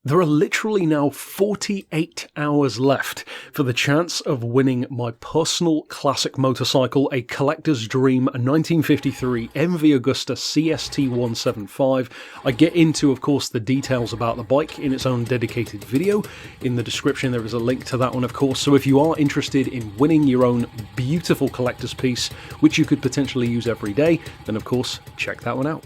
There are literally now 48 hours left for the chance of winning my personal classic motorcycle, a collector's dream, a 1953 MV AGUSTA CST175. I get into, of course, the details about the bike in its own dedicated video. In the description there is a link to that one, of course, so if you are interested in winning your own beautiful collector's piece, which you could potentially use every day, then of course, check that one out.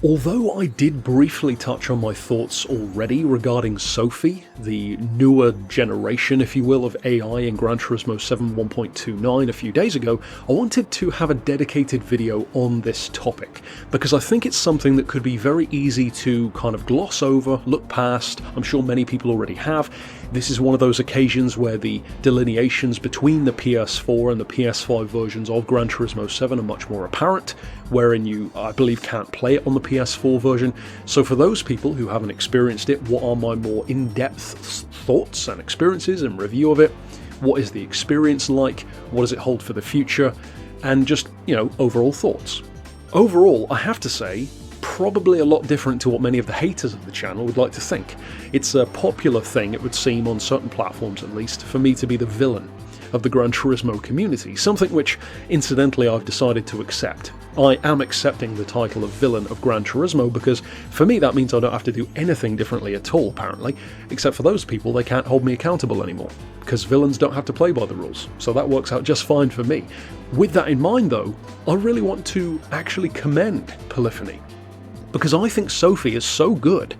Although I did briefly touch on my thoughts already regarding Sophie, the newer generation, if you will, of AI in Gran Turismo 7 1.29 a few days ago, I wanted to have a dedicated video on this topic, because I think it's something that could be very easy to kind of gloss over, look past. I'm sure many people already have. This is one of those occasions where the delineations between the PS4 and the PS5 versions of Gran Turismo 7 are much more apparent, wherein you, I believe, can't play it on the PS4 version. So for those people who haven't experienced it, what are my more in-depth thoughts and experiences and review of it? What is the experience like? What does it hold for the future? And just, overall thoughts. Overall, I have to say, probably a lot different to what many of the haters of the channel would like to think. It's a popular thing, it would seem, on certain platforms at least, for me to be the villain of the Gran Turismo community, something which, incidentally, I've decided to accept. I am accepting the title of villain of Gran Turismo because, for me, that means I don't have to do anything differently at all, apparently, except for those people, they can't hold me accountable anymore, because villains don't have to play by the rules, so that works out just fine for me. With that in mind, though, I really want to actually commend Polyphony, because I think Sophie is so good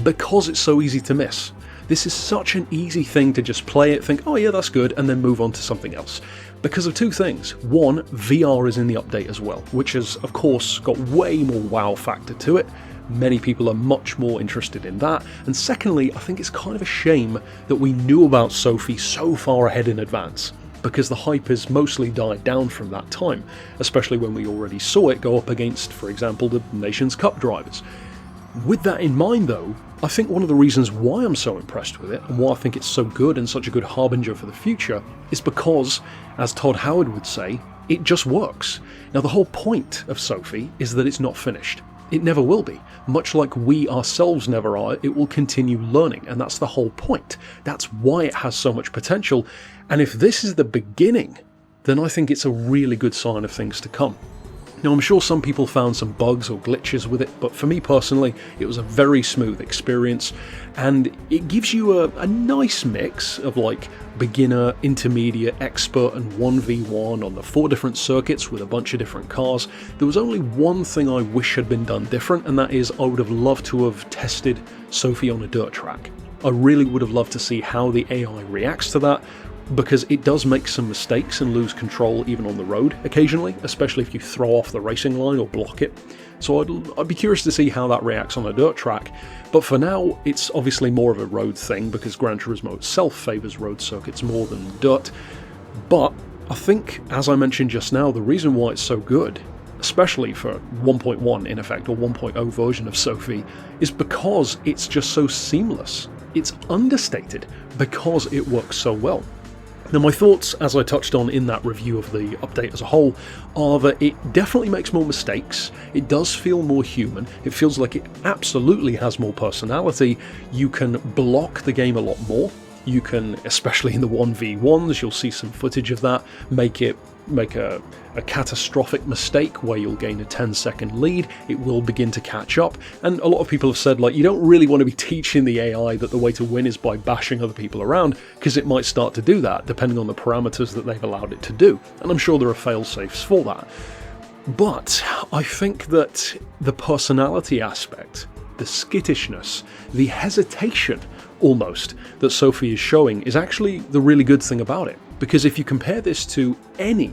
because it's so easy to miss. This is such an easy thing to just play it, think, oh yeah, that's good, and then move on to something else. Because of two things. One, VR is in the update as well, which has, of course, got way more wow factor to it. Many people are much more interested in that. And secondly, I think it's kind of a shame that we knew about Sophie so far ahead in advance, because the hype has mostly died down from that time, especially when we already saw it go up against, for example, the Nations Cup drivers. With that in mind, though, I think one of the reasons why I'm so impressed with it, and why I think it's so good and such a good harbinger for the future, is because, as Todd Howard would say, it just works. Now, the whole point of Sophie is that it's not finished. It never will be. Much like we ourselves never are, it will continue learning, and that's the whole point. That's why it has so much potential, and if this is the beginning, then I think it's a really good sign of things to come. Now, I'm sure some people found some bugs or glitches with it, but for me personally, it was a very smooth experience, and it gives you a nice mix of like beginner, intermediate, expert, and 1v1 on the 4 different circuits with a bunch of different cars. There was only one thing I wish had been done different, and that is I would have loved to have tested Sophie on a dirt track. I really would have loved to see how the AI reacts to that, because it does make some mistakes and lose control even on the road occasionally, especially if you throw off the racing line or block it. So I'd be curious to see how that reacts on a dirt track, but for now it's obviously more of a road thing because Gran Turismo itself favours road circuits more than dirt. But I think, as I mentioned just now, the reason why it's so good, especially for 1.1 in effect, or 1.0 version of Sophie, is because it's just so seamless. It's understated because it works so well. Now, my thoughts, as I touched on in that review of the update as a whole, are that it definitely makes more mistakes, it does feel more human, it feels like it absolutely has more personality, you can block the game a lot more, you can, especially in the 1v1s, you'll see some footage of that, make a catastrophic mistake where you'll gain a 10-second lead, it will begin to catch up, and a lot of people have said, like, you don't really want to be teaching the AI that the way to win is by bashing other people around, because it might start to do that, depending on the parameters that they've allowed it to do, and I'm sure there are fail-safes for that. But I think that the personality aspect, the skittishness, the hesitation, almost, that Sophie is showing is actually the really good thing about it. Because if you compare this to any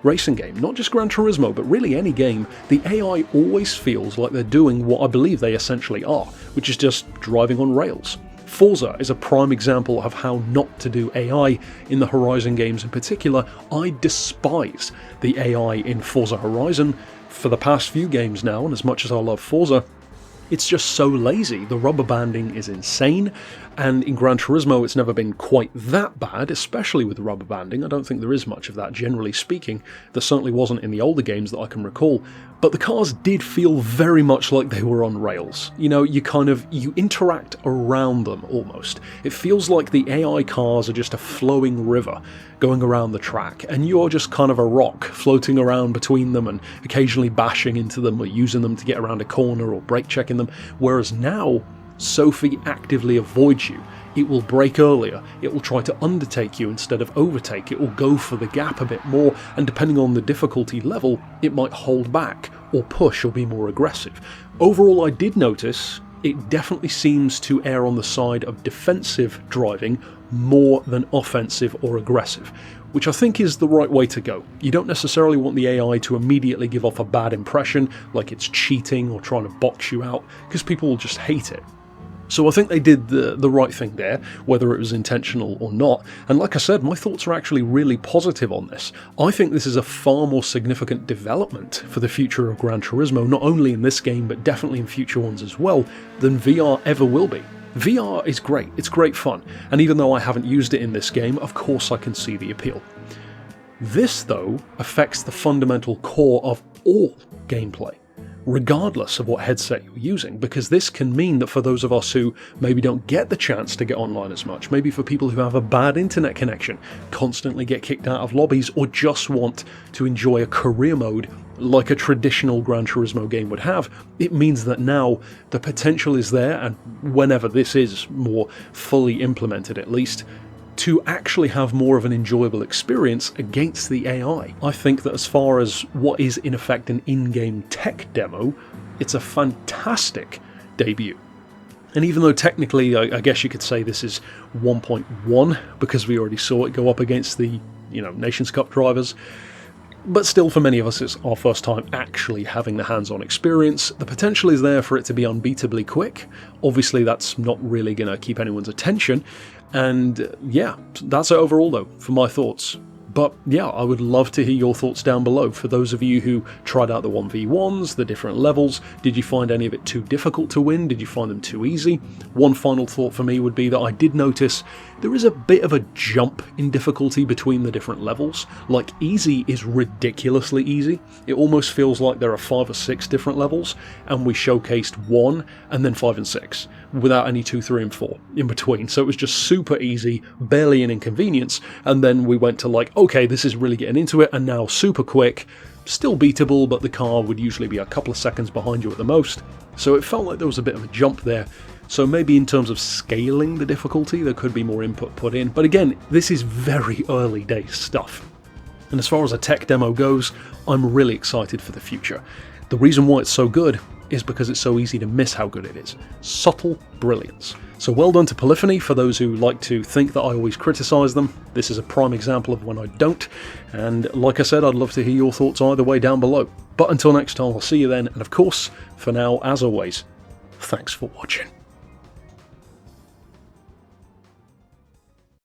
racing game, not just Gran Turismo, but really any game, the AI always feels like they're doing what I believe they essentially are, which is just driving on rails. Forza is a prime example of how not to do AI in the Horizon games in particular. I despise the AI in Forza Horizon for the past few games now, and as much as I love Forza, It's just so lazy. The rubber banding is insane, and in Gran Turismo it's never been quite that bad, especially with the rubber banding. I don't think there is much of that, generally speaking. There certainly wasn't in the older games that I can recall, but the cars did feel very much like they were on rails. You know, you interact around them almost. It feels like the AI cars are just a flowing river going around the track, and you're just kind of a rock floating around between them and occasionally bashing into them or using them to get around a corner or brake checking them, whereas now Sophie actively avoids you. It will brake earlier, it will try to undertake you instead of overtake, it will go for the gap a bit more, and depending on the difficulty level, it might hold back, or push, or be more aggressive. Overall, I did notice it definitely seems to err on the side of defensive driving more than offensive or aggressive, which I think is the right way to go. You don't necessarily want the AI to immediately give off a bad impression, like it's cheating or trying to box you out, because people will just hate it. So I think they did the right thing there, whether it was intentional or not. And like I said, my thoughts are actually really positive on this. I think this is a far more significant development for the future of Gran Turismo, not only in this game, but definitely in future ones as well, than VR ever will be. VR is great, it's great fun, and even though I haven't used it in this game, of course I can see the appeal. This, though, affects the fundamental core of all gameplay, regardless of what headset you're using, because this can mean that for those of us who maybe don't get the chance to get online as much, maybe for people who have a bad internet connection, constantly get kicked out of lobbies, or just want to enjoy a career mode like a traditional Gran Turismo game would have, it means that now the potential is there, and whenever this is more fully implemented at least, to actually have more of an enjoyable experience against the AI. I think that as far as what is in effect an in-game tech demo, it's a fantastic debut. And even though technically I guess you could say this is 1.1 because we already saw it go up against the Nations Cup drivers, but still for many of us it's our first time actually having the hands-on experience. The potential is there for it to be unbeatably quick. Obviously that's not really going to keep anyone's attention, and yeah, that's it overall though for my thoughts. But yeah, I would love to hear your thoughts down below. For those of you who tried out the 1v1s, the different levels, did you find any of it too difficult to win? Did you find them too easy? One final thought for me would be that I did notice there is a bit of a jump in difficulty between the different levels. Like, easy is ridiculously easy. It almost feels like there are 5 or 6 different levels, and we showcased 1 and then 5 and 6, without any 2, 3 and 4 in between. So it was just super easy, barely an inconvenience, and then we went to like, okay, this is really getting into it, and now super quick, still beatable, but the car would usually be a couple of seconds behind you at the most. So it felt like there was a bit of a jump there. So maybe in terms of scaling the difficulty, there could be more input put in. But again, this is very early days stuff. And as far as a tech demo goes, I'm really excited for the future. The reason why it's so good is because it's so easy to miss how good it is. Subtle brilliance. So well done to Polyphony. For those who like to think that I always criticise them, this is a prime example of when I don't. And like I said, I'd love to hear your thoughts either way down below. But until next time, I'll see you then. And of course, for now, as always, thanks for watching.